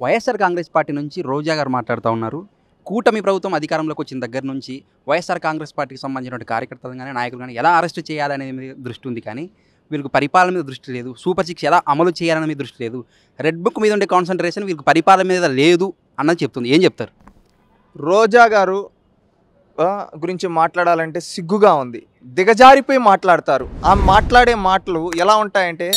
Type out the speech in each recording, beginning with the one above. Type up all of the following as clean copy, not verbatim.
YSR Congress party నుంచి రోజా గారు మాట్లాడుతూ ఉన్నారు. కూటమి ప్రభుత్వం అధికారంలోకి వచ్చిన దగ్గర నుంచి వైఎస్ఆర్ కాంగ్రెస్ పార్టీకి సంబంధించిన కార్యకర్తలు కానీ నాయకులు కానీ ఎలా అరెస్ట్ చేయాలనే మీద దృష్టి ఉంది, కానీ వీరికి పరిపాలన మీద దృష్టి లేదు. సూపర్ సిక్స్ ఎలా అమలు చేయాలనే మీద దృష్టి లేదు. రెడ్ బుక్ మీద ఉండే కాన్సన్ట్రేషన్ వీరికి పరిపాలన మీద లేదు అన్నది చెప్తుంది. ఏం చెప్తారు? రోజా గారు గురించి మాట్లాడాలంటే సిగ్గుగా ఉంది. దిగజారిపోయి మాట్లాడతారు. ఆ మాట్లాడే మాటలు ఎలా ఉంటాయంటే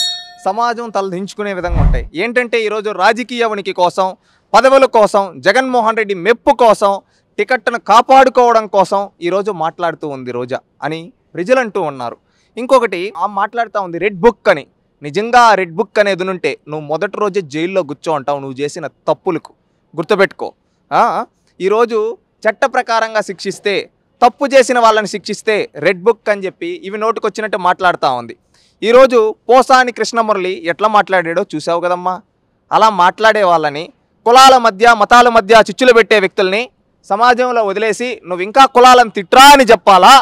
సమాజం తలదించుకునే విధంగా ఉంటాయి. ఏంటంటే ఈరోజు రాజకీయ ఉనికి కోసం, పదవుల కోసం, జగన్మోహన్ రెడ్డి మెప్పు కోసం, టికెట్ను కాపాడుకోవడం కోసం ఈరోజు మాట్లాడుతూ ఉంది రోజా అని ప్రజలు అంటూ ఉన్నారు. ఇంకొకటి మాట్లాడుతూ ఉంది రెడ్ బుక్ అని. నిజంగా ఆ రెడ్ బుక్ అనేది ఉంటే నువ్వు మొదటి రోజే జైల్లో కూర్చో ఉంటావు నువ్వు చేసిన తప్పులకు. గుర్తుపెట్టుకో. ఈరోజు చట్ట ప్రకారంగా శిక్షిస్తే, తప్పు చేసిన వాళ్ళని శిక్షిస్తే రెడ్ బుక్ అని చెప్పి ఇవి నోటుకొచ్చినట్టు మాట్లాడుతూ ఉంది. ఈరోజు పోసాని కృష్ణమురళి ఎట్లా మాట్లాడాడో చూసావు కదమ్మా. అలా మాట్లాడే వాళ్ళని, కులాల మధ్య మతాల మధ్య చిచ్చులు పెట్టే వ్యక్తుల్ని సమాజంలో వదిలేసి నువ్వు ఇంకా కులాలను తిట్రా అని చెప్పాలా?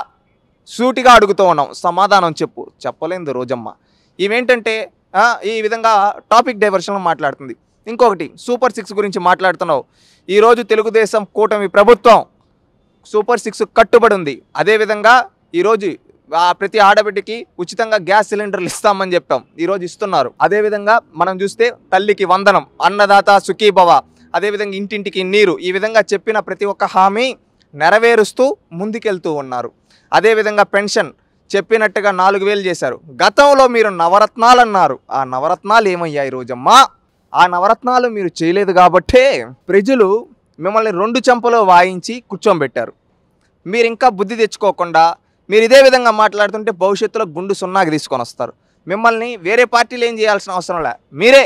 సూటిగా అడుగుతూ ఉన్నాం. సమాధానం చెప్పు. చెప్పలేదు రోజమ్మ. ఇవేంటంటే ఈ విధంగా టాపిక్ డైవర్షన్లో మాట్లాడుతుంది. ఇంకొకటి సూపర్ సిక్స్ గురించి మాట్లాడుతున్నావు. ఈరోజు తెలుగుదేశం కూటమి ప్రభుత్వం సూపర్ సిక్స్ కట్టుబడి ఉంది. అదేవిధంగా ఈరోజు ప్రతి ఆడబిడ్డకి ఉచితంగా గ్యాస్ సిలిండర్లు ఇస్తామని చెప్పాం. ఈరోజు ఇస్తున్నారు. అదేవిధంగా మనం చూస్తే తల్లికి వందనం, అన్నదాత సుఖీభవ, అదేవిధంగా ఇంటింటికి నీరు, ఈ విధంగా చెప్పిన ప్రతి ఒక్క హామీ నెరవేరుస్తూ ముందుకెళ్తూ ఉన్నారు. అదేవిధంగా పెన్షన్ చెప్పినట్టుగా 4000 చేశారు. గతంలో మీరు నవరత్నాలు అన్నారు. ఆ నవరత్నాలు ఏమయ్యాయి రోజమ్మా? ఆ నవరత్నాలు మీరు చేయలేదు కాబట్టే ప్రజలు మిమ్మల్ని 2 చెంపలో వాయించి కూర్చోబెట్టారు. మీరు ఇంకా బుద్ధి తెచ్చుకోకుండా మీరు ఇదే విధంగా మాట్లాడుతుంటే భవిష్యత్తులో గుండు సున్నాకి తీసుకొని వస్తారు. మిమ్మల్ని వేరే పార్టీలు ఏం చేయాల్సిన అవసరం లే, మీరే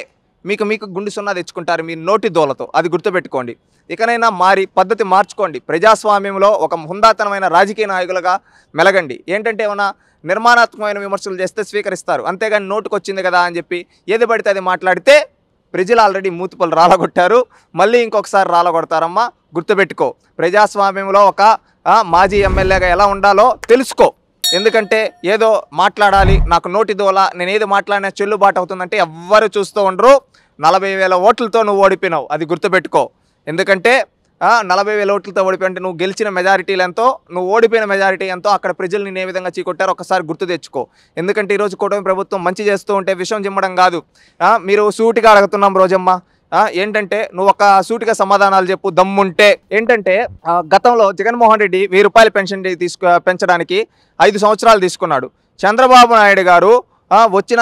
మీకు గుండు సున్నా తెచ్చుకుంటారు మీరు నోటి దోలతో. అది గుర్తుపెట్టుకోండి. ఇకనైనా మారి పద్ధతి మార్చుకోండి. ప్రజాస్వామ్యంలో ఒక హుందాతనమైన రాజకీయ నాయకులుగా మెలగండి. ఏంటంటే ఏమన్నా నిర్మాణాత్మకమైన విమర్శలు చేస్తే స్వీకరిస్తారు, అంతేగాని నోటుకు వచ్చింది కదా అని చెప్పి ఏది పడితే అది మాట్లాడితే ప్రజలు ఆల్రెడీ మూతిపళ్ళు రాలగొట్టారు, మళ్ళీ ఇంకొకసారి రాలగొడతారమ్మా. గుర్తుపెట్టుకో. ప్రజాస్వామ్యంలో ఒక మాజీ ఎమ్మెల్యేగా ఎలా ఉండాలో తెలుసుకో. ఎందుకంటే ఏదో మాట్లాడాలి, నాకు నోటి దోల, నేను ఏది మాట్లాడినా చెల్లుబాటు అవుతుందంటే ఎవ్వరు చూస్తూ ఉండరు. 40,000 ఓట్లతో నువ్వు ఓడిపోయినావు, అది గుర్తుపెట్టుకో. ఎందుకంటే 40,000 ఓట్లతో ఓడిపోయి అంటే నువ్వు గెలిచిన మెజారిటీలు ఎంతో, నువ్వు ఓడిపోయిన మెజారిటీ ఎంతో, అక్కడ ప్రజలు నేను ఏ విధంగా చీకొట్టారో ఒకసారి గుర్తు తెచ్చుకో. ఎందుకంటే ఈరోజు కూటమి ప్రభుత్వం మంచి చేస్తూ ఉంటే విషయం చిమ్మడం కాదు. మీరు సూటిగా అడుగుతున్నాం రోజమ్మ. ఏంటంటే నువ్వు ఒక సూటిగా సమాధానాలు చెప్పు దమ్ముంటే. ఏంటంటే గతంలో జగన్మోహన్ రెడ్డి 1000 రూపాయల పెన్షన్ పెంచడానికి 5 సంవత్సరాలు తీసుకున్నాడు. చంద్రబాబు నాయుడు గారు వచ్చిన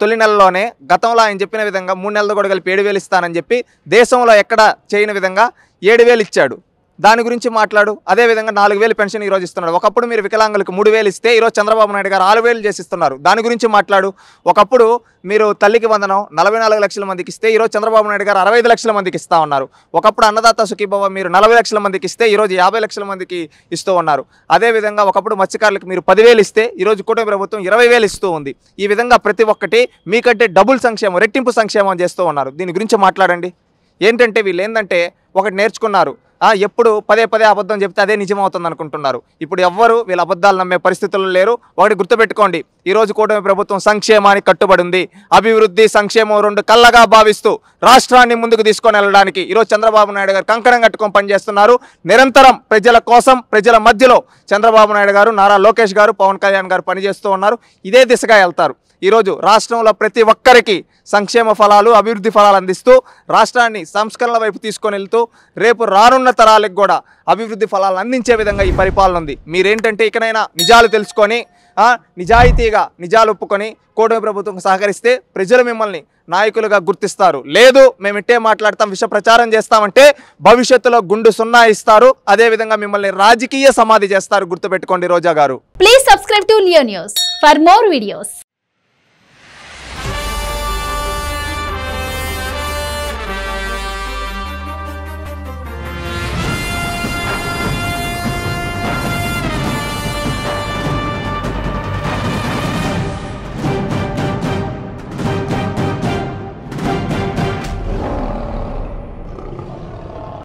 తొలి నెలలోనే గతంలో ఆయన చెప్పిన విధంగా 3 నెలలు కూడా కలిపి 7,000 ఇస్తానని చెప్పి దేశంలో ఎక్కడ చేయని విధంగా 7,000 ఇచ్చాడు. దాని గురించి మాట్లాడు. అదేవిధంగా 4,000 పెన్షన్ ఈరోజు ఇస్తున్నాడు. ఒకప్పుడు మీరు వికలాంగులకు 3,000 ఇస్తే ఈరోజు చంద్రబాబు నాయుడు గారు 6,000 చేసి ఇస్తున్నారు. దాని గురించి మాట్లాడు. ఒకప్పుడు మీరు తల్లికి వందనం 44 లక్షల మందికి ఇస్తే ఈరోజు చంద్రబాబు నాయుడు గారు 65 లక్షల మందికి ఇస్తూ ఉన్నారు. ఒకప్పుడు అన్నదాత సుఖీభవ మీరు 40 లక్షల మందికి ఇస్తే ఈరోజు 50 లక్షల మందికి ఇస్తూ ఉన్నారు. అదేవిధంగా ఒకప్పుడు మత్స్యకారులకు మీరు 10,000 ఇస్తే ఈరోజు కూటమి ప్రభుత్వం 20,000 ఇస్తూ ఉంది. ఈ విధంగా ప్రతి ఒక్కటి మీకంటే డబుల్ సంక్షేమం, రెట్టింపు సంక్షేమం చేస్తూ ఉన్నారు. దీని గురించి మాట్లాడండి. ఏంటంటే వీళ్ళు ఏంటంటే ఒకటి నేర్చుకున్నారు, ఎప్పుడు పదే అబద్ధం చెప్తే అదే నిజమవుతుంది అనుకుంటున్నారు. ఇప్పుడు ఎవ్వరు వీళ్ళ అబద్ధాలు నమ్మే పరిస్థితుల్లో లేరు. ఒకటి గుర్తుపెట్టుకోండి, ఈరోజు కూటమి ప్రభుత్వం సంక్షేమానికి కట్టుబడి ఉంది. అభివృద్ధి సంక్షేమం 2 కళ్ళగా భావిస్తూ రాష్ట్రాన్ని ముందుకు తీసుకొని వెళ్ళడానికి ఈరోజు చంద్రబాబు నాయుడు గారు కంకణం కట్టుకొని పనిచేస్తున్నారు. నిరంతరం ప్రజల కోసం, ప్రజల మధ్యలో చంద్రబాబు నాయుడు గారు, నారా లోకేష్ గారు, పవన్ కళ్యాణ్ గారు పనిచేస్తూ ఉన్నారు. ఇదే దిశగా వెళ్తారు. ఈరోజు రాష్ట్రంలో ప్రతి ఒక్కరికి సంక్షేమ ఫలాలు, అభివృద్ధి ఫలాలు అందిస్తూ రాష్ట్రాన్ని సంస్కరణల వైపు తీసుకొని వెళ్తూ రేపు రానున్న తరాలకు కూడా అభివృద్ధి ఫలాలు అందించే విధంగా ఈ పరిపాలన ఉంది. మీరేంటంటే ఇకనైనా నిజాలు తెలుసుకొని నిజాయితీగా నిజాలు ఒప్పుకొని కూటమి ప్రభుత్వం సహకరిస్తే ప్రజలు మిమ్మల్ని నాయకులుగా గుర్తిస్తారు. లేదు మేము ఇట్టే మాట్లాడతాం, విష ప్రచారం చేస్తామంటే భవిష్యత్తులో గుండు సున్నా ఇస్తారు. అదేవిధంగా మిమ్మల్ని రాజకీయ సమాధి చేస్తారు. గుర్తుపెట్టుకోండి రోజా గారు. Please subscribe to Leo news for more videos.